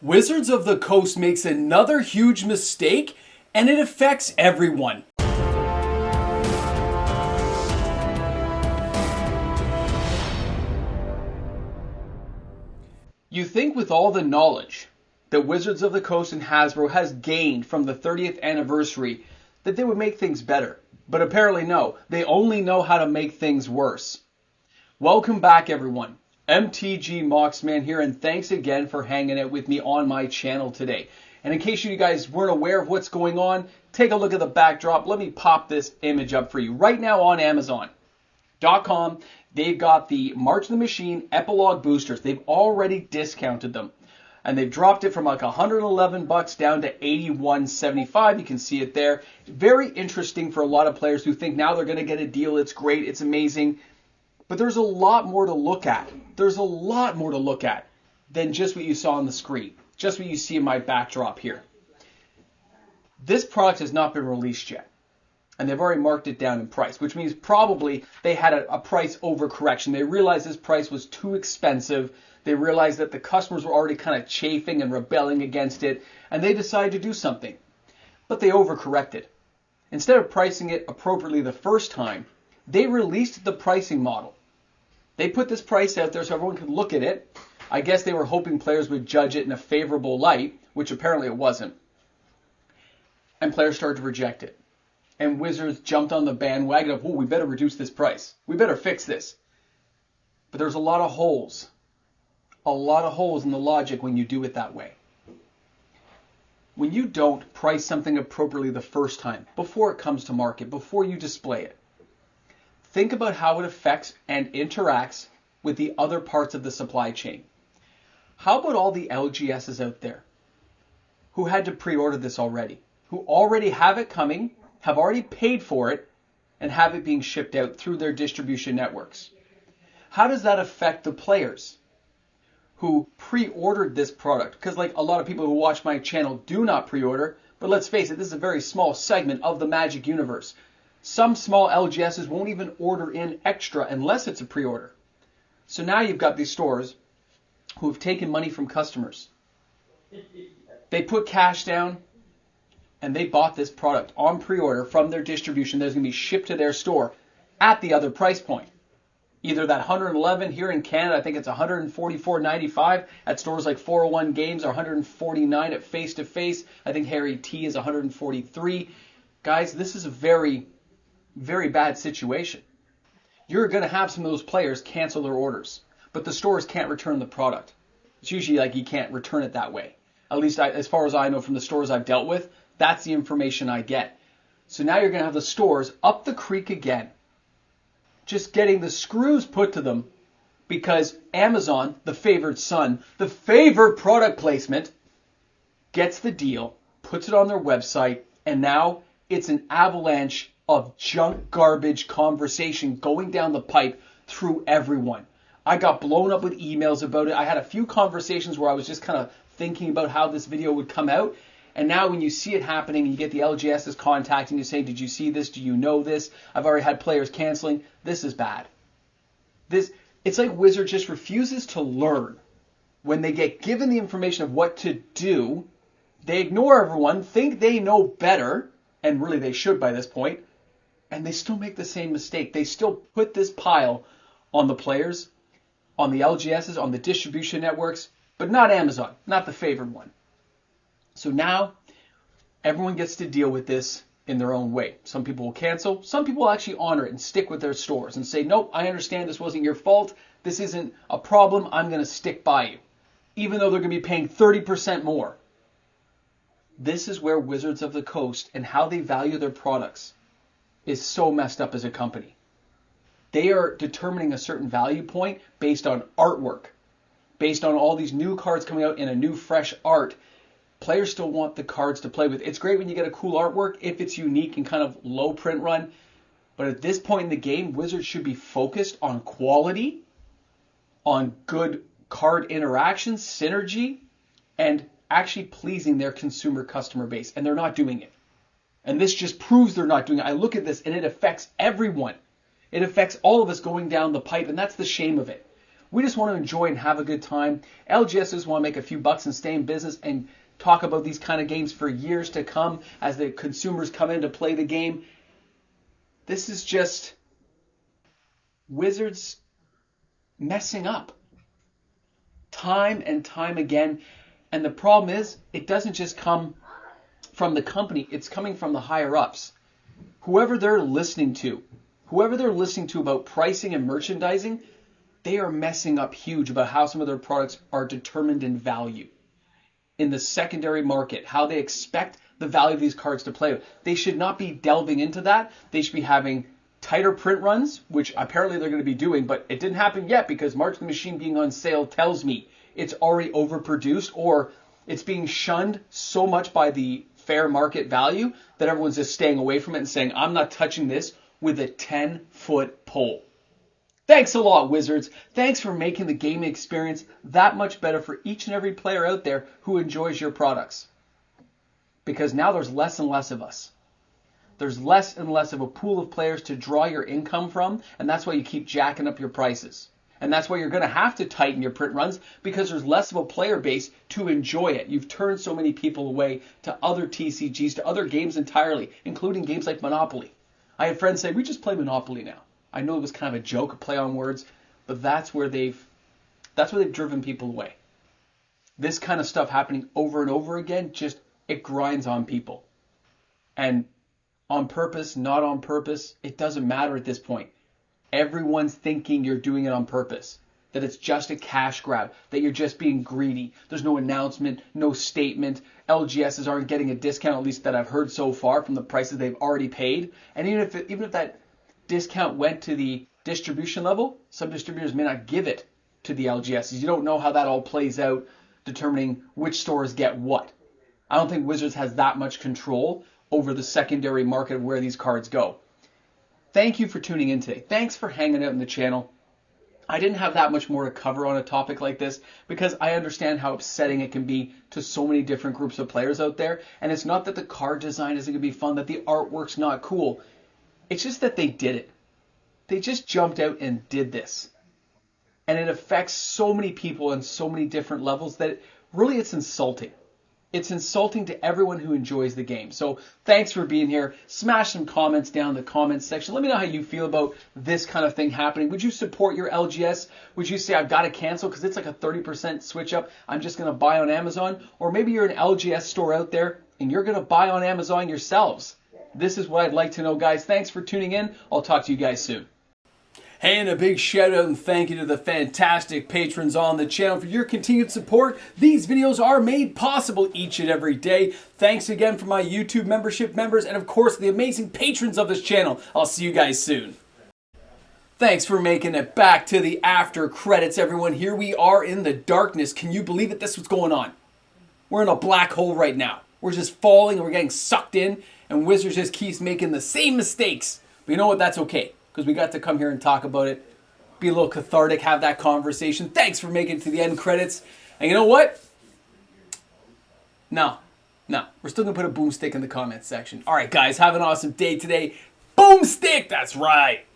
Wizards of the Coast makes another huge mistake, and it affects everyone. You think with all the knowledge that Wizards of the Coast and Hasbro has gained from the 30th anniversary that they would make things better. But apparently no, they only know how to make things worse. Welcome back everyone. MTG Moxman here, and thanks again for hanging out with me on my channel today. And in case you guys weren't aware of what's going on, take a look at the backdrop. Let me pop this image up for you. Right now on Amazon.com, they've got the March of the Machine Epilogue boosters. They've already discounted them. And they've dropped it from like $111 down to $81.75. You can see it there. Very interesting for a lot of players who think now they're going to get a deal. It's great. It's amazing. But there's a lot more to look at. There's a lot more to look at than just what you saw on the screen. Just what you see in my backdrop here. This product has not been released yet. And they've already marked it down in price, which means probably they had a price overcorrection. They realized this price was too expensive. They realized that the customers were already kind of chafing and rebelling against it, and they decided to do something. But they overcorrected. Instead of pricing it appropriately the first time, they released the pricing model. They put this price out there so everyone could look at it. I guess they were hoping players would judge it in a favorable light, which apparently it wasn't. And players started to reject it. And Wizards jumped on the bandwagon of, oh, we better reduce this price. We better fix this. But there's a lot of holes. A lot of holes in the logic when you do it that way. When you don't price something appropriately the first time, before it comes to market, before you display it, think about how it affects and interacts with the other parts of the supply chain. How about all the LGSs out there who had to pre-order this already, who already have it coming, have already paid for it, and have it being shipped out through their distribution networks? How does that affect the players who pre-ordered this product? Because like a lot of people who watch my channel do not pre-order, but let's face it, this is a very small segment of the Magic universe. Some small LGSs won't even order in extra unless it's a pre-order. So now you've got these stores who have taken money from customers. They put cash down and they bought this product on pre-order from their distribution. That's going to be shipped to their store at the other price point. Either that $111 here in Canada, I think it's $144.95 at stores like 401 Games, or $149 at Face to Face. I think Harry T is $143. Guys, this is a very, very bad situation. You're going to have some of those players cancel their orders, but the stores can't return the product. It's usually like you can't return it that way. At least as far as I know from the stores I've dealt with, that's the information I get. So now you're going to have the stores up the creek again, just getting the screws put to them because Amazon, the favored son, the favored product placement, gets the deal, puts it on their website, and now it's an avalanche of junk garbage conversation going down the pipe through everyone. I got blown up with emails about it. I had a few conversations where I was just kind of thinking about how this video would come out. And now when you see it happening, you get the LGSs contacting you saying, did you see this? Do you know this? I've already had players canceling. This is bad. It's like Wizard just refuses to learn. When they get given the information of what to do, they ignore everyone, think they know better, and really they should by this point, and they still make the same mistake. They still put this pile on the players, on the LGSs, on the distribution networks, but not Amazon, not the favored one. So now everyone gets to deal with this in their own way. Some people will cancel. Some people will actually honor it and stick with their stores and say, nope, I understand this wasn't your fault. This isn't a problem. I'm going to stick by you, even though they're going to be paying 30% more. This is where Wizards of the Coast and how they value their products is so messed up as a company. They are determining a certain value point based on artwork, based on all these new cards coming out in a new, fresh art. Players still want the cards to play with. It's great when you get a cool artwork if it's unique and kind of low print run. But at this point in the game, Wizards should be focused on quality, on good card interactions, synergy, and actually pleasing their consumer customer base. And they're not doing it. And this just proves they're not doing it. I look at this and it affects everyone. It affects all of us going down the pipe, and that's the shame of it. We just want to enjoy and have a good time. LGSs want to make a few bucks and stay in business and talk about these kind of games for years to come as the consumers come in to play the game. This is just Wizards messing up time and time again. And the problem is, it doesn't just come from the company, it's coming from the higher ups. Whoever they're listening to about pricing and merchandising, they are messing up huge about how some of their products are determined in value in the secondary market, how they expect the value of these cards to play. They should not be delving into that. They should be having tighter print runs, which apparently they're going to be doing, but it didn't happen yet because March of the Machine being on sale tells me it's already overproduced, or it's being shunned so much by the fair market value that everyone's just staying away from it and saying, I'm not touching this with a 10-foot pole. Thanks a lot, Wizards. Thanks for making the gaming experience that much better for each and every player out there who enjoys your products. Because now there's less and less of us. There's less and less of a pool of players to draw your income from, and that's why you keep jacking up your prices. And that's why you're going to have to tighten your print runs, because there's less of a player base to enjoy it. You've turned so many people away to other TCGs, to other games entirely, including games like Monopoly. I have friends say, we just play Monopoly now. I know it was kind of a joke, a play on words, but that's where they've driven people away. This kind of stuff happening over and over again, just it grinds on people. And on purpose, not on purpose, it doesn't matter at this point. Everyone's thinking you're doing it on purpose, that it's just a cash grab, that you're just being greedy. There's no announcement, no statement. LGSs aren't getting a discount, at least that I've heard so far, from the prices they've already paid. And even if that discount went to the distribution level, some distributors may not give it to the LGSs. You don't know how that all plays out, determining which stores get what. I don't think Wizards has that much control over the secondary market of where these cards go. Thank you for tuning in today. Thanks for hanging out in the channel. I didn't have that much more to cover on a topic like this because I understand how upsetting it can be to so many different groups of players out there. And it's not that the card design isn't going to be fun, that the artwork's not cool. It's just that they did it. They just jumped out and did this. And it affects so many people on so many different levels that really it's insulting. It's insulting to everyone who enjoys the game. So thanks for being here. Smash some comments down in the comments section. Let me know how you feel about this kind of thing happening. Would you support your LGS? Would you say I've got to cancel because it's like a 30% switch up, I'm just going to buy on Amazon? Or maybe you're an LGS store out there and you're going to buy on Amazon yourselves. This is what I'd like to know, guys. Thanks for tuning in. I'll talk to you guys soon. Hey, and a big shout out and thank you to the fantastic patrons on the channel for your continued support. These videos are made possible each and every day. Thanks again for my YouTube membership members and of course the amazing patrons of this channel. I'll see you guys soon. Thanks for making it back to the after credits, everyone. Here we are in the darkness. Can you believe it? This is what's going on. We're in a black hole right now. We're just falling and we're getting sucked in, and Wizards just keeps making the same mistakes. But you know what? That's okay, because we got to come here and talk about it, be a little cathartic, have that conversation. Thanks for making it to the end credits. And you know what? No, we're still going to put a boomstick in the comments section. All right, guys, have an awesome day today. Boomstick, that's right.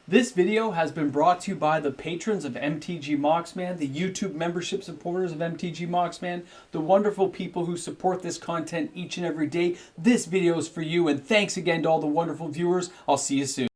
This video has been brought to you by the patrons of MTG Moxman, the YouTube membership supporters of MTG Moxman, the wonderful people who support this content each and every day. This video is for you, and thanks again to all the wonderful viewers. I'll see you soon.